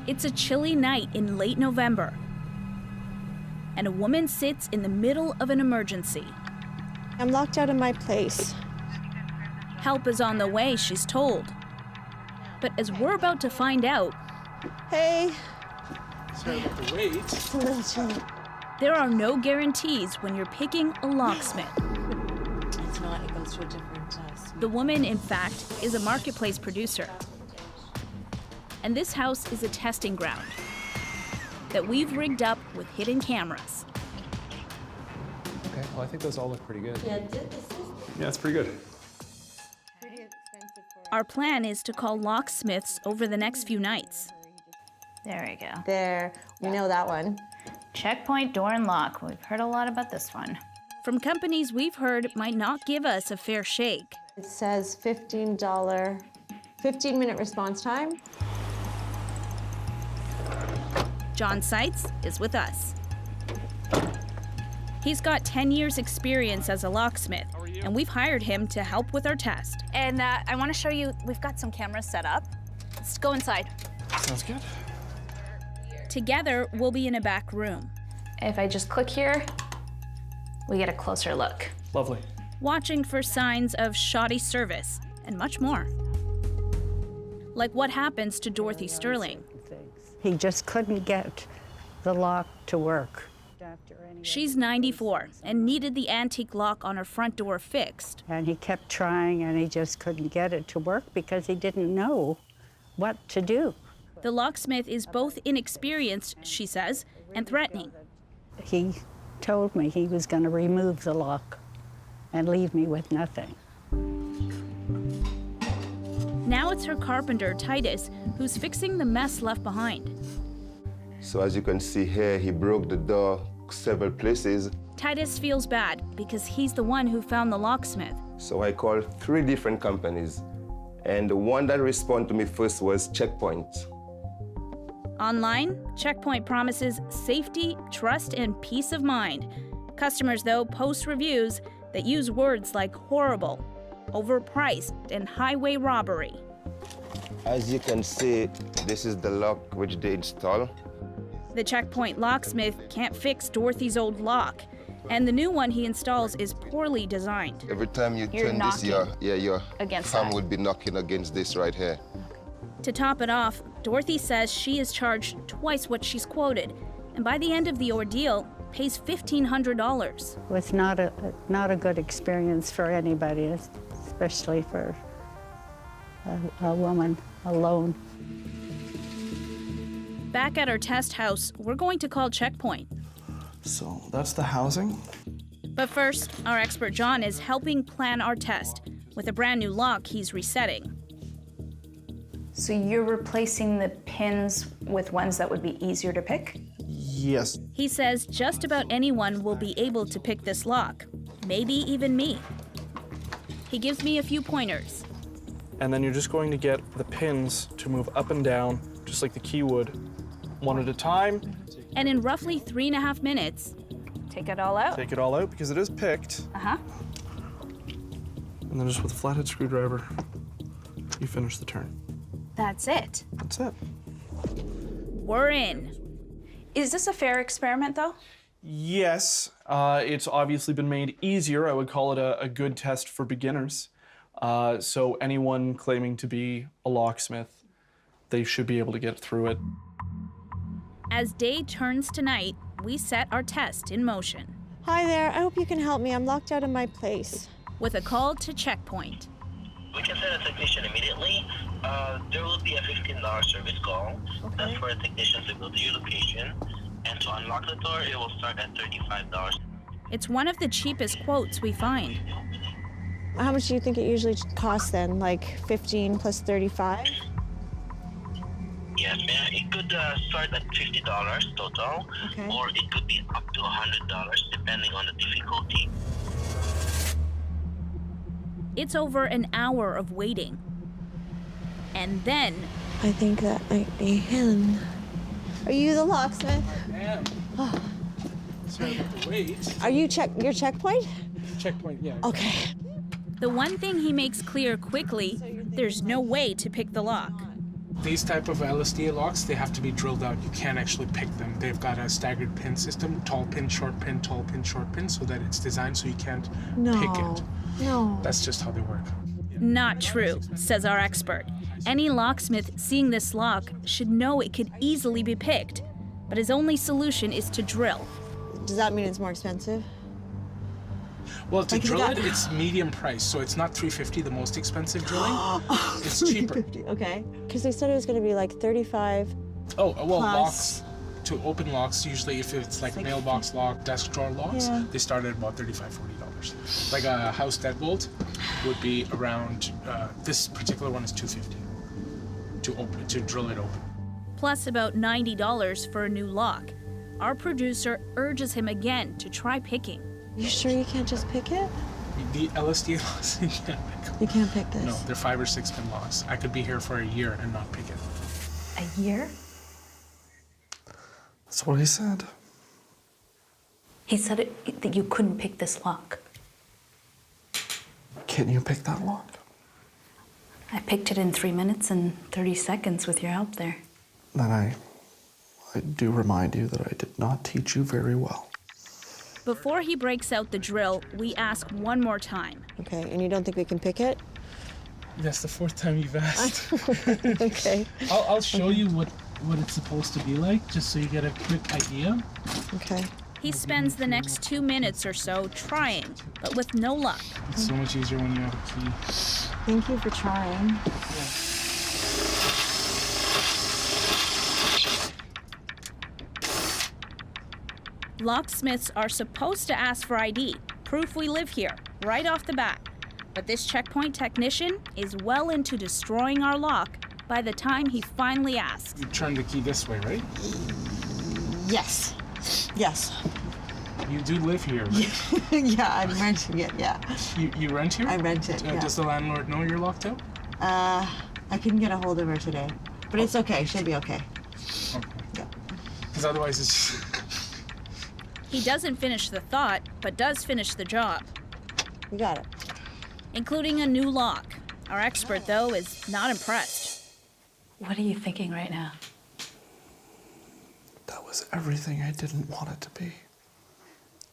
It's a chilly night in late November, and a woman sits in the middle of an emergency. I'm locked out of my place. Help is on the way, she's told. But as we're about to find out, Hey. Sorry about the wait. It's a little chilly. there are no guarantees when you're picking a locksmith. It's not, it goes to a different suite. The woman, in fact, is a marketplace producer. And this house is a testing ground that we've rigged up with hidden cameras. Okay, well, I think those all look pretty good. Yeah, Yeah, it's pretty good. Pretty expensive for Our plan is to call locksmiths over the next few nights. There we go. There, we know that one. Checkpoint door and lock. We've heard a lot about this one. From companies we've heard might not give us a fair shake. It says $15, 15-minute response time. John Seitz is with us. He's got 10 years experience as a locksmith, and we've hired him to help with our test. And I want to show you, we've got some cameras set up. Let's go inside. Sounds good. Together, we'll be in a back room, If I just click here, we get a closer look. Lovely. watching for signs of shoddy service and much more. Like what happens to Dorothy Sterling. He just couldn't get the lock to work. She's 94 and needed the antique lock on her front door fixed. And he kept trying, and he just couldn't get it to work because he didn't know what to do. The locksmith is both inexperienced, she says, and threatening. He told me he was going to remove the lock and leave me with nothing. Now it's her carpenter, Titus, who's fixing the mess left behind. So as you can see here, he broke the door several places. Titus feels bad because he's the one who found the locksmith. So I called 3 different companies. And the one that responded to me first was Checkpoint. Online, Checkpoint promises safety, trust, and peace of mind. Customers, though, post reviews that use words like horrible, overpriced, and highway robbery. As you can see, this is the lock which they install. The Checkpoint locksmith can't fix Dorothy's old lock, and the new one he installs is poorly designed. Every time you You're turn this, your against thumb that. would be knocking against this right here. To top it off, Dorothy says she is charged twice what she's quoted, and by the end of the ordeal, pays $1,500. It was not a good experience for anybody, especially for a woman alone. Back at our test house, we're going to call Checkpoint. So that's the housing. But first, our expert John is helping plan our test with a brand new lock he's resetting. So you're replacing the pins with ones that would be easier to pick? Yes. He says just about anyone will be able to pick this lock, maybe even me. He gives me a few pointers. And then you're just going to get the pins to move up and down, just like the key would, one at a time. And in roughly 3.5 minutes, Take it all out. Take it all out because it is picked. Uh-huh. And then just with a flathead screwdriver, you finish the turn. That's it. That's it. we're in. Is this a fair experiment, though? Yes, it's obviously been made easier. I would call it a good test for beginners. So anyone claiming to be a locksmith, they should be able to get through it. As day turns to night, we set our test in motion Hi there, I hope you can help me. I'm locked out of my place. with a call to Checkpoint. We can send a technician immediately. There will be a $15 service call. That's for a technician to go to your location. And to unlock the door, it will start at $35. It's one of the cheapest quotes we find. How much do you think it usually costs then? Like 15 plus 35? Yes, ma'am. It could start at $50 total, Okay. or it could be up to $100 depending on the difficulty. It's over an hour of waiting. And then I think that might be him. Are you the locksmith? Sorry about the wait. Are you your checkpoint? Checkpoint, yeah. Okay. the one thing he makes clear quickly, there's no way to pick the lock. These type of LSD locks, they have to be drilled out. You can't actually pick them. They've got a staggered pin system, tall pin, short pin, tall pin, short pin, so that it's designed so you can't pick it. No. That's just how they work. Not true, says our expert. Any locksmith seeing this lock should know it could easily be picked, but his only solution is to drill. Does that mean it's more expensive? Well, to Like, you drill got- it, it's medium price, so it's not $350, the most expensive drilling. It's cheaper. Okay. Because they said it was going to be like 35. Oh, well, Plus- locks, to open locks, usually if it's like mailbox lock, desk drawer locks, Yeah. they start at about $35, $40. Like a house deadbolt would be around, this particular one is $250 to drill it open. Plus about $90 for a new lock. Our producer urges him again to try picking. You sure you can't just pick it? The LSD locks, you can't pick them. You can't pick this. No, they're 5 or 6 pin locks. I could be here for a year and not pick it. A year? That's what he said. He said that you couldn't pick this lock. Can you pick that lock? I picked it in 3 minutes and 30 seconds with your help there. Then I do remind you that I did not teach you very well. Before he breaks out the drill, we ask one more time. Okay, and you don't think we can pick it? That's the 4th time you've asked. Okay. I'll show you what it's supposed to be like, just so you get a quick idea. Okay. He spends the next 2 minutes or so trying, but with no luck. It's so much easier when you have a key. Thank you for trying. Locksmiths are supposed to ask for ID, proof we live here, right off the bat. But this checkpoint technician is well into destroying our lock by the time he finally asks. You turn the key this way, right? Yes. Yes. You do live here, right? Yeah, I'm renting it, yeah. You rent here? I rent it, yeah. Does the landlord know you're locked out? I couldn't get a hold of her today. But it's okay, she'll be okay. Okay. Yeah. Because otherwise it's... He doesn't finish the thought, but does finish the job, You got it. including a new lock. Our expert, though, is not impressed. What are you thinking right now? That was everything I didn't want it to be.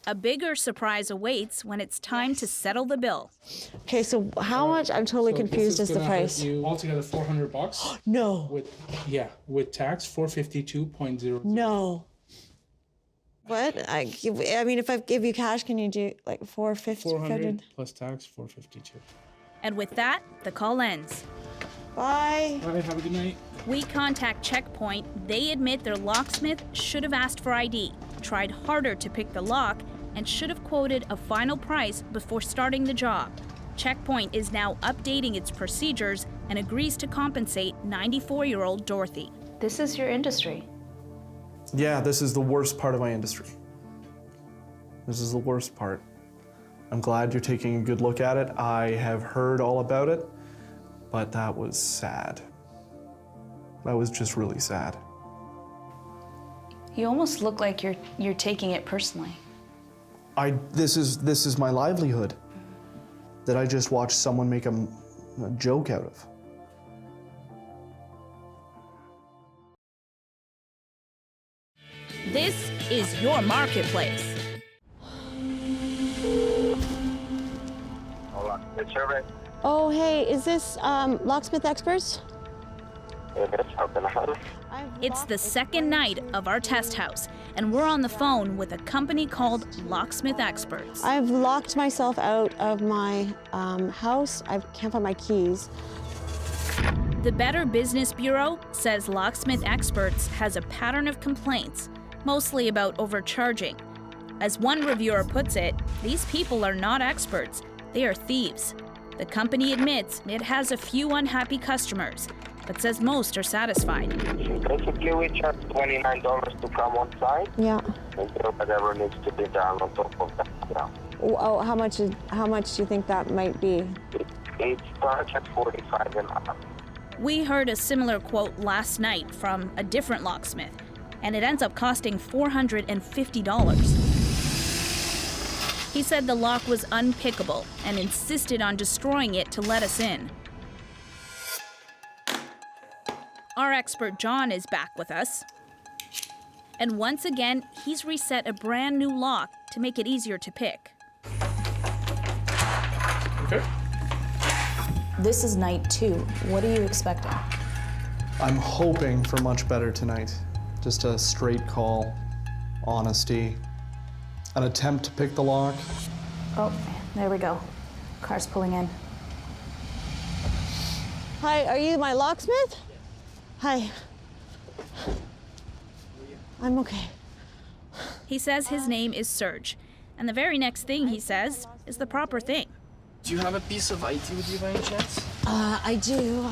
A bigger surprise awaits when it's time to settle the bill. Okay, so how much? I'm totally confused as the price. Altogether $400. No. With tax, 452.00. No. What? I mean, if I give you cash, can you do like 450? 400 plus tax, 452. And with that, the call ends. Bye. All right, have a good night. We contact Checkpoint. They admit their locksmith should have asked for ID, tried harder to pick the lock, and should have quoted a final price before starting the job. Checkpoint is now updating its procedures and agrees to compensate 94-year-old Dorothy. This is your industry. Yeah, this is the worst part of my industry. This is the worst part. I'm glad you're taking a good look at it. I have heard all about it, but that was sad. That was just really sad. You almost look like you're taking it personally. This is my livelihood that I just watched someone make a joke out of. This is your marketplace. Locksmith Service. Oh, hey, is this Locksmith Experts? It is. How can I help? It's the second night of our test house, and we're on the phone with a company called Locksmith Experts. I've locked myself out of my house. I can't find my keys. The Better Business Bureau says Locksmith Experts has a pattern of complaints, mostly about overcharging. As one reviewer puts it, these people are not experts, they are thieves. The company admits it has a few unhappy customers, but says most are satisfied. Basically, we charge $29 to come on site. Yeah. And whatever needs to be done on top of that. Yeah. Oh, how much do you think that might be? It starts at $45 an hour. We heard a similar quote last night from a different locksmith, and it ends up costing $450. He said the lock was unpickable and insisted on destroying it to let us in. Our expert John is back with us. And once again, he's reset a brand new lock to make it easier to pick. Okay. This is night 2. What are you expecting? I'm hoping for much better tonight. Just a straight call, honesty, an attempt to pick the lock. Oh, there we go. Car's pulling in. Hi, are you my locksmith? Hi. I'm okay. He says his name is Serge, and the very next thing he says is the proper thing. Do you have a piece of ID with you by any chance? I do.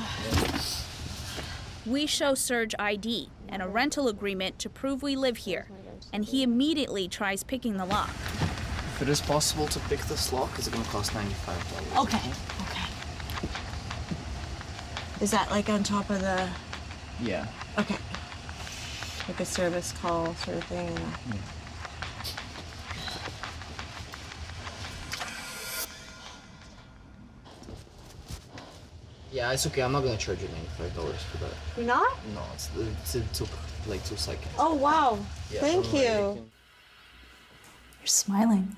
We show Serge ID and a rental agreement to prove we live here, and he immediately tries picking the lock. If it is possible to pick this lock, it's gonna cost $95. Okay. Is that like on top of the? Yeah. Okay. Like a service call sort of thing. Yeah, it's okay. I'm not gonna charge you $95 for that. You're not? No, it took like 2 seconds. Oh wow. Yeah, Thank don't worry, you. You're smiling.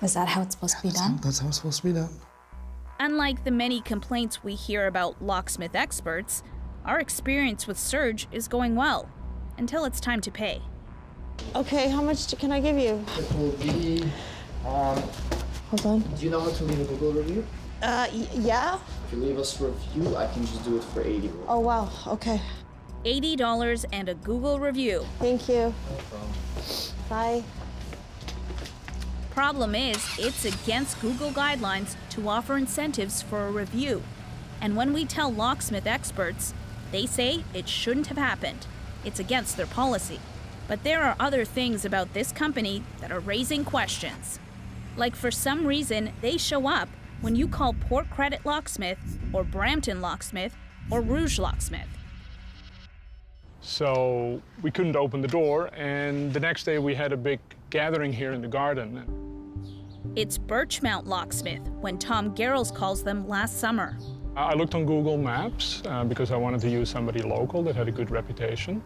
Is that how it's supposed to be done? That's how it's supposed to be done. Unlike the many complaints we hear about locksmith experts, our experience with Serge is going well, until it's time to pay. Okay, how much can I give you? It will be. Hold on. Do you know how to leave a Google review? Yeah. If you leave us a review, I can just do it for $80. Oh wow. Okay. $80 and a Google review. Thank you. No problem. Bye. Problem is, it's against Google guidelines to offer incentives for a review. And when we tell locksmith experts, they say it shouldn't have happened. It's against their policy. But there are other things about this company that are raising questions. Like for some reason, they show up when you call Port Credit Locksmith, or Brampton Locksmith, or Rouge Locksmith. So we couldn't open the door, and the next day we had a big gathering here in the garden. It's Birchmount Locksmith, when Tom Garrels calls them last summer. I looked on Google Maps because I wanted to use somebody local that had a good reputation,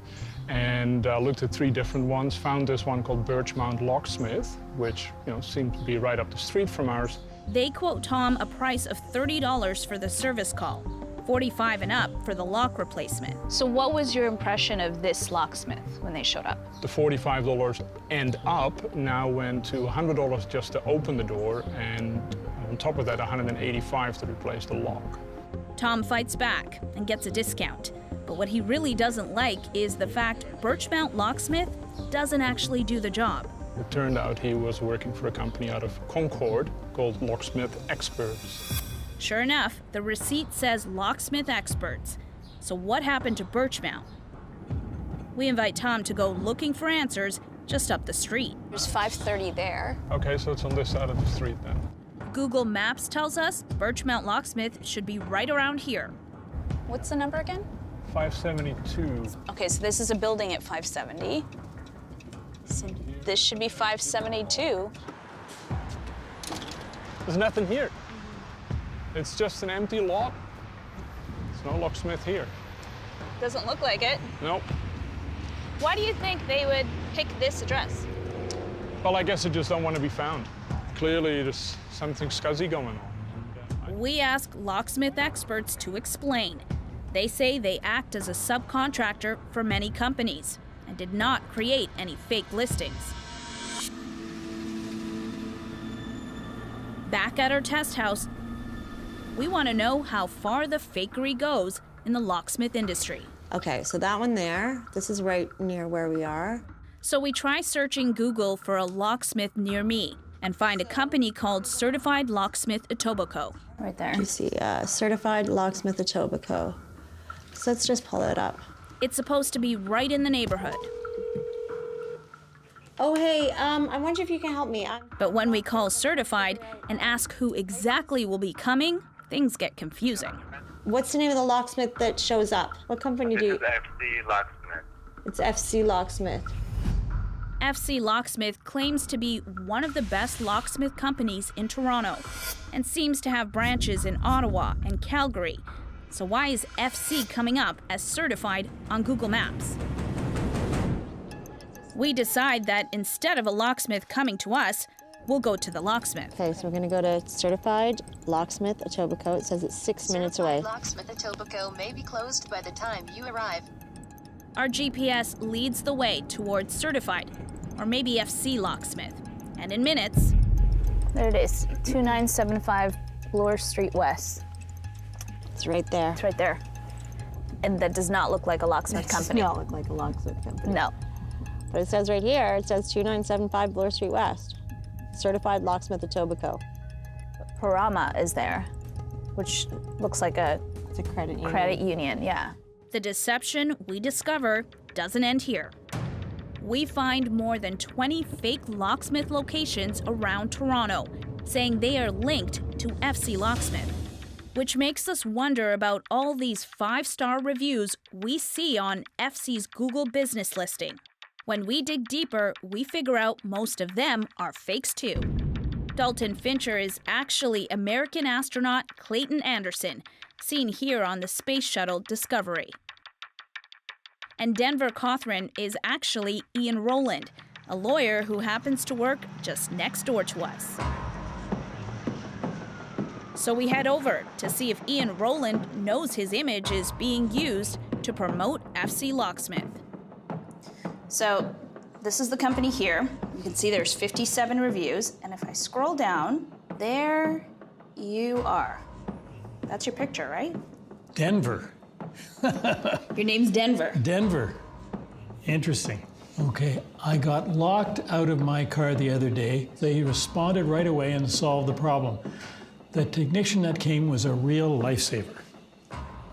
and looked at 3 different ones, found this one called Birchmount Locksmith, which seemed to be right up the street from ours. They quote Tom a price of $30 for the service call, $45 and up for the lock replacement. So what was your impression of this locksmith when they showed up? The $45 and up now went to $100 just to open the door, and on top of that, $185 to replace the lock. Tom fights back and gets a discount. But what he really doesn't like is the fact Birchmount Locksmith doesn't actually do the job. It turned out he was working for a company out of Concord called Locksmith Experts. Sure enough, the receipt says Locksmith Experts. So what happened to Birchmount? We invite Tom to go looking for answers just up the street. There's 530 there. Okay, so it's on this side of the street then. Google Maps tells us Birchmount Locksmith should be right around here. What's the number again? 572. Okay, so this is a building at 570. So this should be 572. There's nothing here. It's just an empty lot. There's no locksmith here. Doesn't look like it. Nope. Why do you think they would pick this address? Well, I guess they just don't want to be found. Clearly, there's something scuzzy going on. We ask Locksmith Experts to explain. They say they act as a subcontractor for many companies and did not create any fake listings. Back at our test house, we want to know how far the fakery goes in the locksmith industry. Okay, so that one there, this is right near where we are. So we try searching Google for a locksmith near me and find a company called Certified Locksmith Etobicoke. Right there. You see, Certified Locksmith Etobicoke. So let's just pull it up. It's supposed to be right in the neighborhood. Oh, hey, I wonder if you can help me. But when we call Certified and ask who exactly will be coming, things get confusing. What's the name of the locksmith that shows up? What company do you... This is FC Locksmith. It's FC Locksmith. FC Locksmith claims to be one of the best locksmith companies in Toronto and seems to have branches in Ottawa and Calgary. So why is FC coming up as certified on Google Maps? We decide that instead of a locksmith coming to us, we'll go to the locksmith. Okay, so we're gonna go to certified locksmith Etobicoke. It says it's 6 minutes away. Locksmith Etobicoke may be closed by the time you arrive. Our GPS leads the way towards certified, or maybe FC locksmith. And in minutes, There it is, 2975 Bloor Street West. It's right there. It's right there. And that does not look like a locksmith company. It does not look like a locksmith company. No. But it says right here, it says 2975 Bloor Street West. Certified locksmith Etobicoke. Parama is there, which looks like a It's a credit union. credit union, yeah. the deception we discover doesn't end here. We find more than 20 fake locksmith locations around Toronto, saying they are linked to FC Locksmith, which makes us wonder about all these 5-star reviews we see on FC's Google business listing. When we dig deeper, we figure out most of them are fakes too. Dalton Fincher is actually American astronaut Clayton Anderson, seen here on the Space Shuttle Discovery. And Denver Cothran is actually Ian Rowland, a lawyer who happens to work just next door to us. So we head over to see if Ian Rowland knows his image is being used to promote FC Locksmith. So this is the company here. You can see there's 57 reviews, and if I scroll down, there you are. That's your picture, right? Denver. Your name's Denver. Denver. Interesting. Okay, I got locked out of my car the other day. They responded right away and solved the problem. The technician that came was a real lifesaver.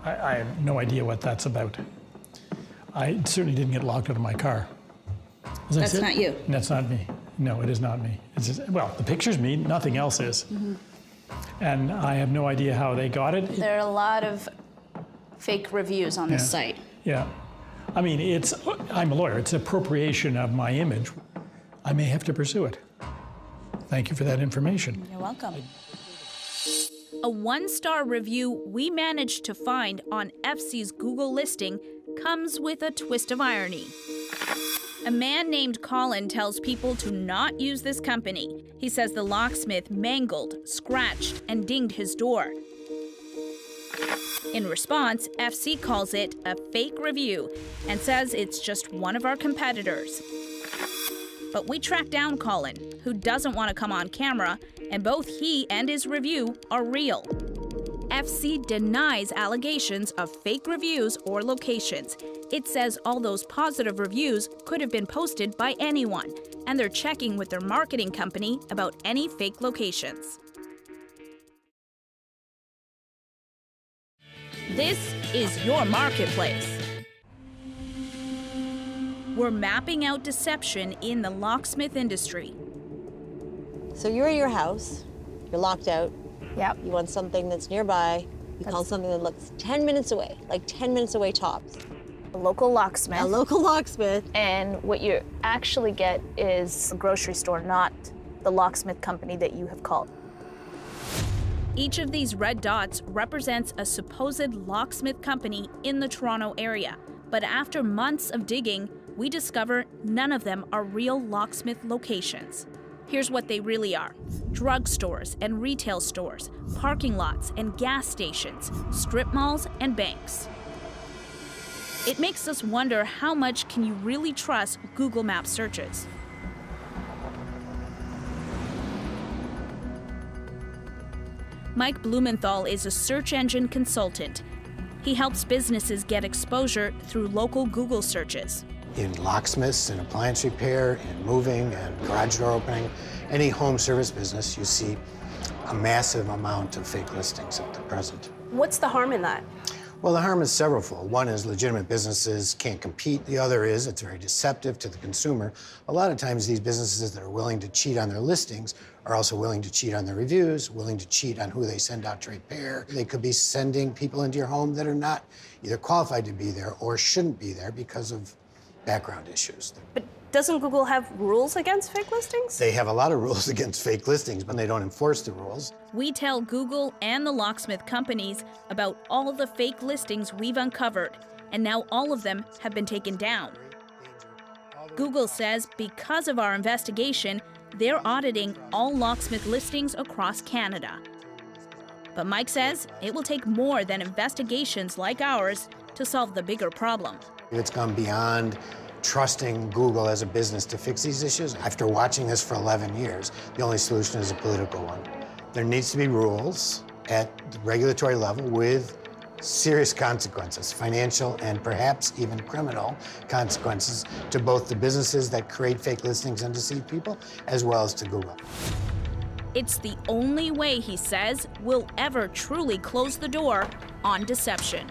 I have no idea what that's about. I certainly didn't get locked out of my car. As I That's said, not you. That's not me. No, it is not me. It's just, well, the picture's me, nothing else is. And I have no idea how they got it. There are a lot of fake reviews on this site. Yeah. I mean, I'm a lawyer. It's appropriation of my image. I may have to pursue it. Thank you for that information. You're welcome. A 1-star review we managed to find on FC's Google listing comes with a twist of irony. A man named Colin tells people to not use this company. He says the locksmith mangled, scratched, and dinged his door. In response, FC calls it a fake review and says it's just one of our competitors. But we track down Colin, who doesn't want to come on camera, and both he and his review are real. FC denies allegations of fake reviews or locations. It says all those positive reviews could have been posted by anyone, and they're checking with their marketing company about any fake locations. This is your marketplace. We're mapping out deception in the locksmith industry. So you're at your house, you're locked out. Yep. You want something that's nearby. You call something that looks 10 minutes away, like 10 minutes away tops. A local locksmith. A local locksmith. And what you actually get is a grocery store, not the locksmith company that you have called. Each of these red dots represents a supposed locksmith company in the Toronto area. But after months of digging, we discover none of them are real locksmith locations. Here's what they really are: drugstores and retail stores, parking lots and gas stations, strip malls and banks. It makes us wonder, how much can you really trust Google Maps searches? Mike Blumenthal is a search engine consultant. He helps businesses get exposure through local Google searches. In locksmiths, in appliance repair, in moving and garage door opening, any home service business, you see a massive amount of fake listings at the present. What's the harm in that? Well, the harm is severalfold. One is legitimate businesses can't compete. The other is it's very deceptive to the consumer. A lot of times these businesses that are willing to cheat on their listings are also willing to cheat on their reviews, willing to cheat on who they send out to repair. They could be sending people into your home that are not either qualified to be there or shouldn't be there because of background issues. But doesn't Google have rules against fake listings? They have a lot of rules against fake listings, but they don't enforce the rules. We tell Google and the locksmith companies about all the fake listings we've uncovered, and now all of them have been taken down. Google says because of our investigation, they're auditing all locksmith listings across Canada. But Mike says it will take more than investigations like ours to solve the bigger problem. It's gone beyond trusting Google as a business to fix these issues. After watching this for 11 years, the only solution is a political one. There needs to be rules at the regulatory level with serious consequences, financial and perhaps even criminal consequences to both the businesses that create fake listings and deceive people, as well as to Google. It's the only way, he says, we'll ever truly close the door on deception.